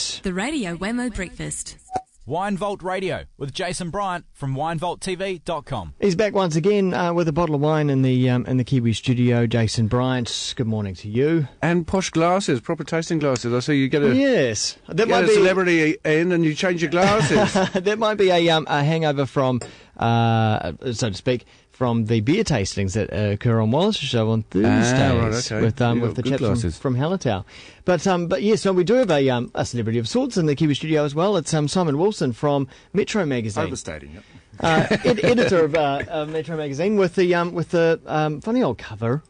Bryant. The Radio Wemo Breakfast. Wine Vault Radio with Jason Bryant from winevaulttv.com. He's back once again with a bottle of wine in the Kiwi studio. Jason Bryant, good morning to you. And posh glasses, proper tasting glasses. I see you get a yes, that might be a celebrity in, and you change your glasses. That might be a hangover from, so to speak, from the beer tastings that occur on Wallace Show on Thursdays right, okay. with the chaps from Hallertau. But yes, so we do have a celebrity of sorts in the Kiwi studio as well. It's Simon Wilson from Metro Magazine. Overstating it. Editor of Metro Magazine with the funny old cover,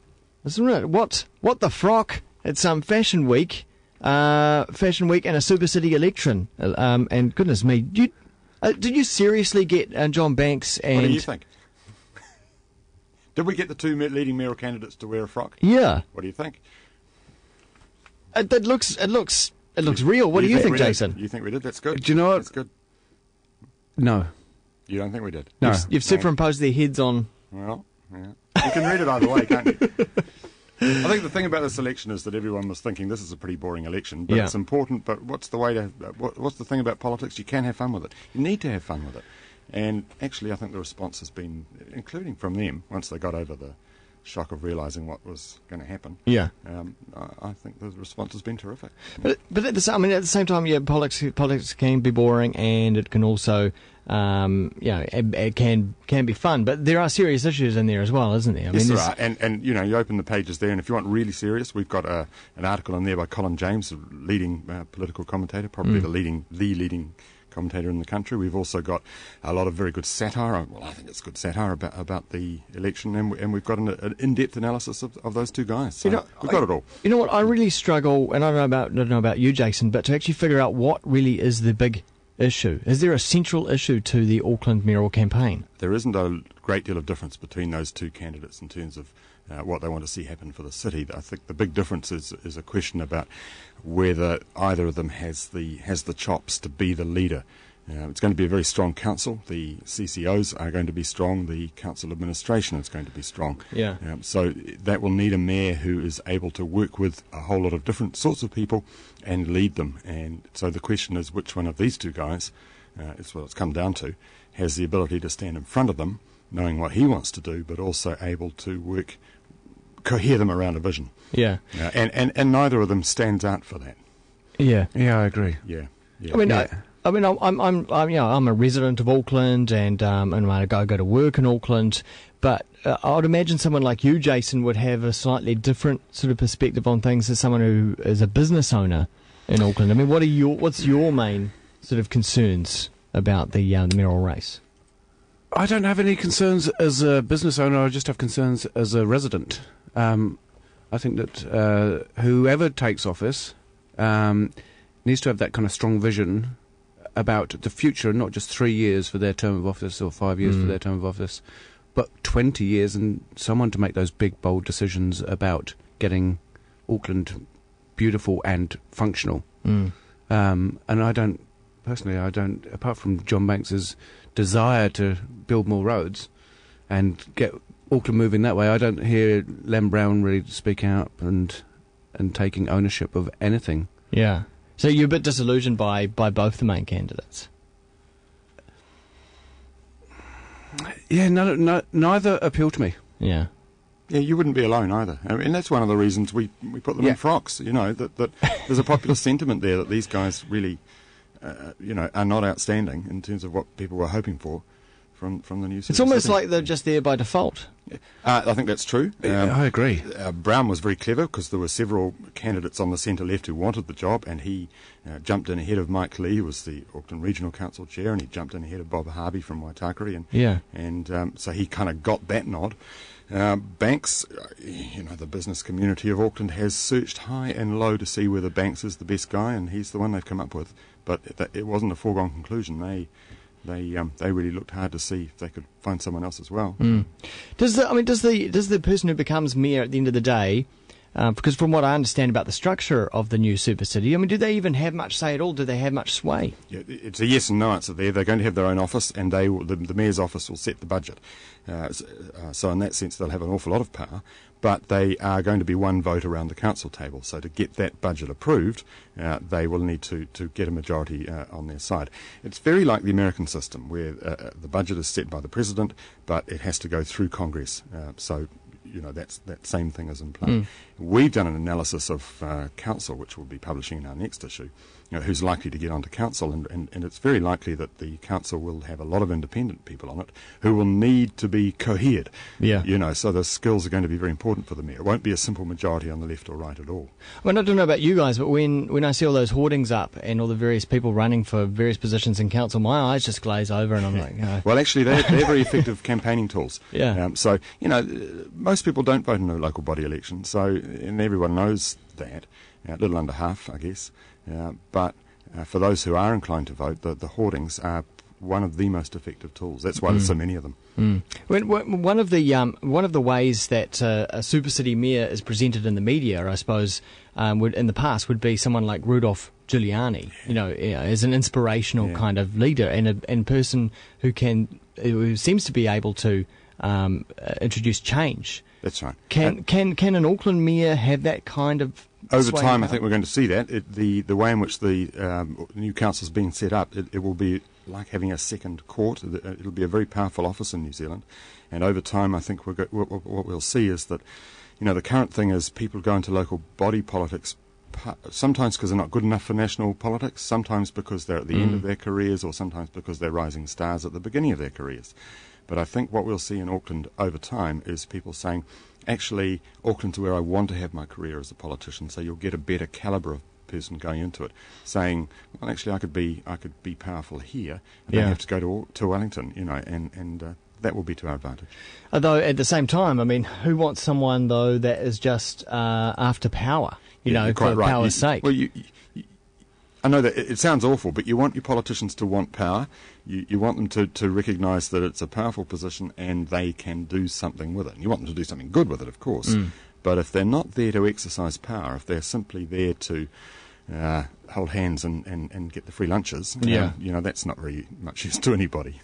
isn't it? What the frock? It's Fashion Week and a Super City election. And goodness me, did you seriously get John Banks and? What do you think? Did we get the two leading mayoral candidates to wear a frock? Yeah. What do you think? It looks real. What do you think, Jason? You think we did? That's good. Do you know what? That's good. No. You don't think we did? No. You've superimposed their heads on. Well, yeah. You can read it either way, can't you? I think the thing about this election is that everyone was thinking this is a pretty boring election, but it's important. But what's the thing about politics? You can have fun with it. You need to have fun with it. And actually, I think the response has been, including from them, once they got over the shock of realising what was going to happen. Yeah, I think the response has been terrific. But at the same time, politics can be boring, and it can also, it can be fun. But there are serious issues in there as well, isn't there? Yes, there are. And you open the pages there, and if you want really serious, we've got an article in there by Colin James, a leading political commentator, probably the leading commentator in the country. We've also got a lot of very good satire. Well, I think it's good satire about the election, and we've got an in-depth analysis of those two guys. So we've got it all. You know what? I really struggle, and I don't know about you, Jason, but to actually figure out what really is the big issue. Is there a central issue to the Auckland mayoral campaign? There isn't a great deal of difference between those two candidates in terms of what they want to see happen for the city. I think the big difference is a question about whether either of them has the chops to be the leader. It's going to be a very strong council. The CCOs are going to be strong. The council administration is going to be strong. Yeah. So that will need a mayor who is able to work with a whole lot of different sorts of people and lead them. And so the question is, which one of these two guys, is what it's come down to, has the ability to stand in front of them, knowing what he wants to do, but also able to cohere them around a vision. Yeah. And neither of them stands out for that. Yeah. Yeah, I agree. Yeah. I'm a resident of Auckland, and I go to work in Auckland, but I would imagine someone like you, Jason, would have a slightly different sort of perspective on things as someone who is a business owner in Auckland. I mean, what's your main sort of concerns about the mayoral race? I don't have any concerns as a business owner. I just have concerns as a resident. I think that whoever takes office needs to have that kind of strong vision about the future, not just 3 years for their term of office or 5 years for their term of office, but 20 years, and someone to make those big, bold decisions about getting Auckland beautiful and functional. And I don't, apart from John Banks's desire to build more roads and get Auckland moving that way, I don't hear Len Brown really speak out and taking ownership of anything. Yeah. So you're a bit disillusioned by both the main candidates? Yeah, neither appeal to me. Yeah. Yeah, you wouldn't be alone either. I mean, that's one of the reasons we put them in frocks, that there's a popular sentiment there that these guys really, are not outstanding in terms of what people were hoping for from the new city. It's almost like they're just there by default. I think that's true. I agree. Brown was very clever because there were several candidates on the centre-left who wanted the job, and he jumped in ahead of Mike Lee, who was the Auckland Regional Council Chair, and he jumped in ahead of Bob Harvey from Waitakere, and so he kind of got that nod. Banks, the business community of Auckland has searched high and low to see whether Banks is the best guy, and he's the one they've come up with. But it wasn't a foregone conclusion. They really looked hard to see if they could find someone else as well. Does the person who becomes mayor at the end of the day, because from what I understand about the structure of the new super city, do they even have much say at all? Do they have much sway? Yeah, it's a yes and no answer there. They're going to have their own office, and the mayor's office will set the budget. So in that sense, they'll have an awful lot of power. but they are going to be one vote around the council table. So to get that budget approved, they will need to get a majority on their side. It's very like the American system, where the budget is set by the president, but it has to go through Congress. So that's that same thing is in play. We've done an analysis of council, which we'll be publishing in our next issue, who's likely to get onto council, and it's very likely that the council will have a lot of independent people on it who will need to be cohered. So the skills are going to be very important for the mayor. It won't be a simple majority on the left or right at all. Well, I don't know about you guys, but when I see all those hoardings up and all the various people running for various positions in council, my eyes just glaze over, and I'm like, Well, actually, they're very effective campaigning tools. So most people don't vote in a local body election, and everyone knows that. A little under half, I guess. But for those who are inclined to vote, the hoardings are one of the most effective tools. That's why there's so many of them. One of the ways that a super city mayor is presented in the media, I suppose, in the past would be someone like Rudolph Giuliani, as an inspirational kind of leader and person who seems to be able to introduce change. That's right. Can an Auckland mayor have that kind of over time? I think we're going to see that. The way in which the new council is being set up, it will be like having a second court. It'll be a very powerful office in New Zealand, and over time, I think what we'll see is that, the current thing is people go into local body politics sometimes because they're not good enough for national politics, sometimes because they're at the end of their careers, or sometimes because they're rising stars at the beginning of their careers. But I think what we'll see in Auckland over time is people saying, actually, Auckland's where I want to have my career as a politician, so you'll get a better calibre of person going into it, saying, well, actually, I could be powerful here, and don't have to go to Wellington, and that will be to our advantage. Although at the same time, I mean, who wants someone though that is just after power? For power's sake. Well, I know that it sounds awful, but you want your politicians to want power. You want them to recognise that it's a powerful position and they can do something with it. And you want them to do something good with it, of course. But if they're not there to exercise power, if they're simply there to hold hands and get the free lunches, that's not very much use to anybody.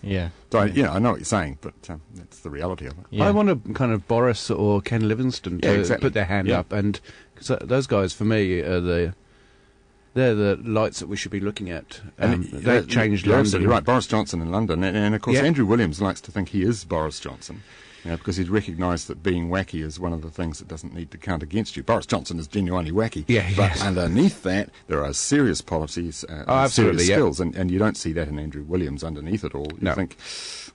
So I know what you're saying, but that's the reality of it. I want a kind of Boris or Ken Livingstone to put their hand up, and cause those guys for me are they're the lights that we should be looking at. They've changed London. Absolutely right. Boris Johnson in London. And of course, Andrew Williams likes to think he is Boris Johnson, because he's recognised that being wacky is one of the things that doesn't need to count against you. Boris Johnson is genuinely wacky. But underneath that, there are serious policies, serious skills. And you don't see that in Andrew Williams underneath it all. You think,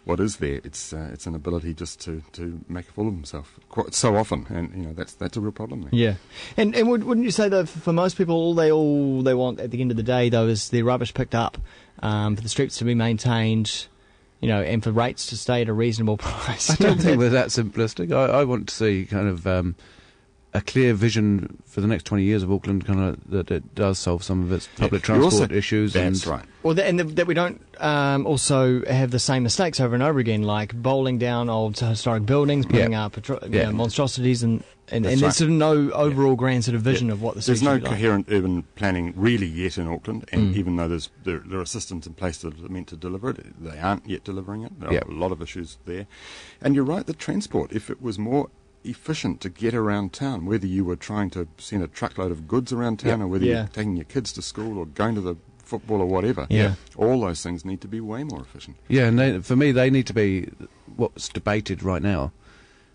what is there? It's an ability just to make a fool of himself so often, and that's a real problem there. Yeah, and wouldn't you say that for most people, all they want at the end of the day though is their rubbish picked up, for the streets to be maintained, and for rates to stay at a reasonable price? I don't think we're that simplistic. I want to see kind of a clear vision for the next 20 years of Auckland, kind of that it does solve some of its public transport issues. That's right. Well, that we don't also have the same mistakes over and over again, like bowling down old historic buildings, putting up monstrosities, and there's sort of no overall grand sort of vision of what the city should be like. There's no coherent urban planning really yet in Auckland, and even though there are systems in place that are meant to deliver it, they aren't yet delivering it. There are a lot of issues there. And you're right, the transport, if it was more efficient to get around town, whether you were trying to send a truckload of goods around town or whether you're taking your kids to school or going to the football or whatever, all those things need to be way more efficient. And for me, they need to be what's debated right now.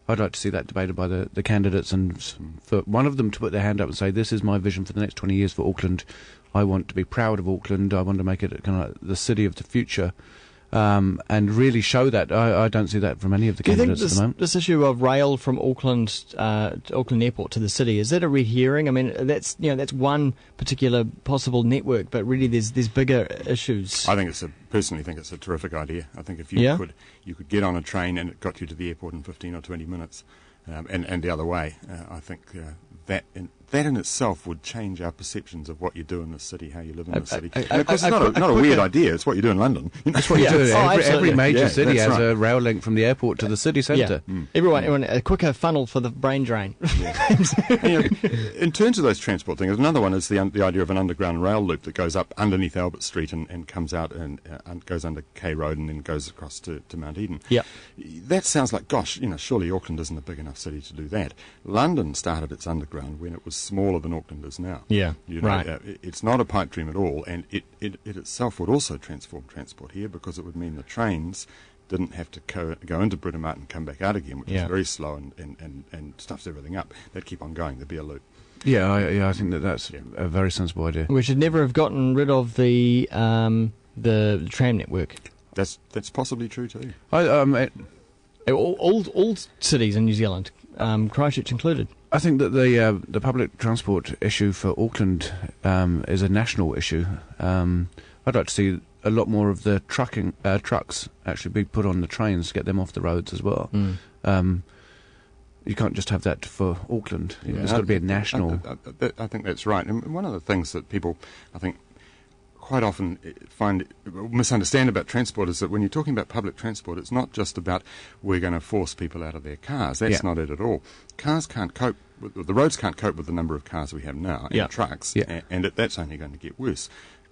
I'd like to see that debated by the candidates, and for one of them to put their hand up and say, this is my vision for the next 20 years for Auckland. I want to be proud of Auckland. I want to make it kind of like the city of the future. And really show that. I don't see that from any of the candidates at the moment. This issue of rail from Auckland to Auckland Airport to the city, is that a red herring? I mean, that's one particular possible network, but really there's bigger issues. I personally think it's a terrific idea. I think if you could get on a train and it got you to the airport in 15 or 20 minutes, and the other way, I think that that in itself would change our perceptions of what you do in the city, how you live in the city. And of course, it's not a weird idea. It's what you do in London. It's what you do. Every major city has a rail link from the airport to the city centre. Yeah. Everyone, a quicker funnel for the brain drain. In terms of those transport things, another one is the idea of an underground rail loop that goes up underneath Albert Street and comes out and goes under K Road and then goes across to Mount Eden. Yeah. That sounds like, gosh, surely Auckland isn't a big enough city to do that. London started its underground when it was smaller than Auckland is now. Yeah, right. It's not a pipe dream at all, and it itself would also transform transport here, because it would mean the trains didn't have to go into Britomart and come back out again, which is very slow and stuffs everything up. They'd keep on going. There'd be a loop. I think that's a very sensible idea. We should never have gotten rid of the tram network. That's possibly true too. All cities in New Zealand, Christchurch included. I think that the public transport issue for Auckland is a national issue. I'd like to see a lot more of the trucks actually be put on the trains to get them off the roads as well. You can't just have that for Auckland. It's got to be a national. I think that's right. And one of the things that people, I think, quite often misunderstand about transport is that when you're talking about public transport, it's not just about we're going to force people out of their cars. That's not it at all. Cars can't cope. The roads can't cope with the number of cars we have now and trucks, and that's only going to get worse.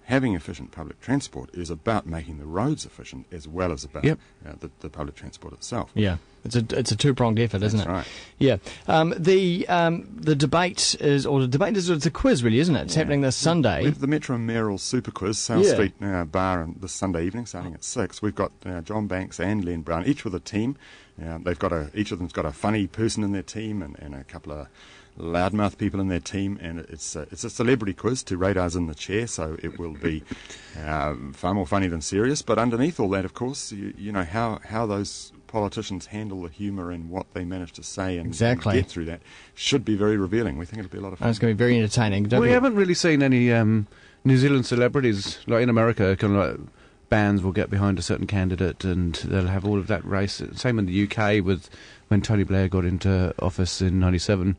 Having efficient public transport is about making the roads efficient as well as about the public transport itself. Yeah, it's a two-pronged effort, isn't it? That's right. Yeah. The debate is it's a quiz, really, isn't it? It's happening this Sunday. We have the Metro Mayoral Super Quiz, South Street Bar, on this Sunday evening, starting at 6. We've got John Banks and Len Brown, each with a team. Each of them's got a funny person in their team and a couple of loudmouth people in their team, and it's a celebrity quiz to Radar's in the chair, so it will be far more funny than serious. But underneath all that, of course, you know how those politicians handle the humour and what they manage to say and get through that should be very revealing. We think it'll be a lot of fun. It's going to be very entertaining. We haven't really seen any New Zealand celebrities, like in America, kind of like bands will get behind a certain candidate and they'll have all of that race. Same in the UK with when Tony Blair got into office in 97.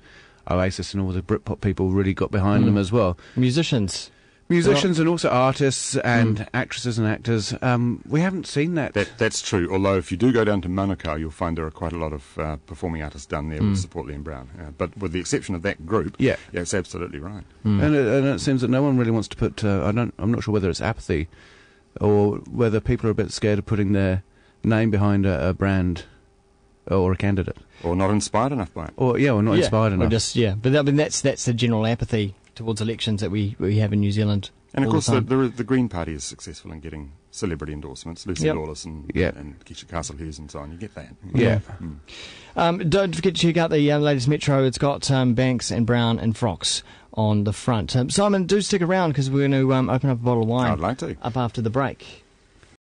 Oasis and all the Britpop people really got behind them as well. Musicians and also artists and actresses and actors. We haven't seen that. That's true, although if you do go down to Manukau, you'll find there are quite a lot of performing artists down there with support Len Brown. But with the exception of that group, it's absolutely right. And it seems that no one really wants to put, I'm not sure whether it's apathy or whether people are a bit scared of putting their name behind a brand or a candidate. Or not inspired enough by it. Or not inspired enough. But I mean, that's the general apathy towards elections that we have in New Zealand. And of course, the Green Party is successful in getting celebrity endorsements. Lucy Lawless and Keisha Castle-Hughes and so on. You get that. Yeah. Don't forget to check out the latest Metro. It's got Banks and Brown and Frocks on the front. Simon, do stick around because we're going to open up a bottle of wine. I'd like to. Up after the break.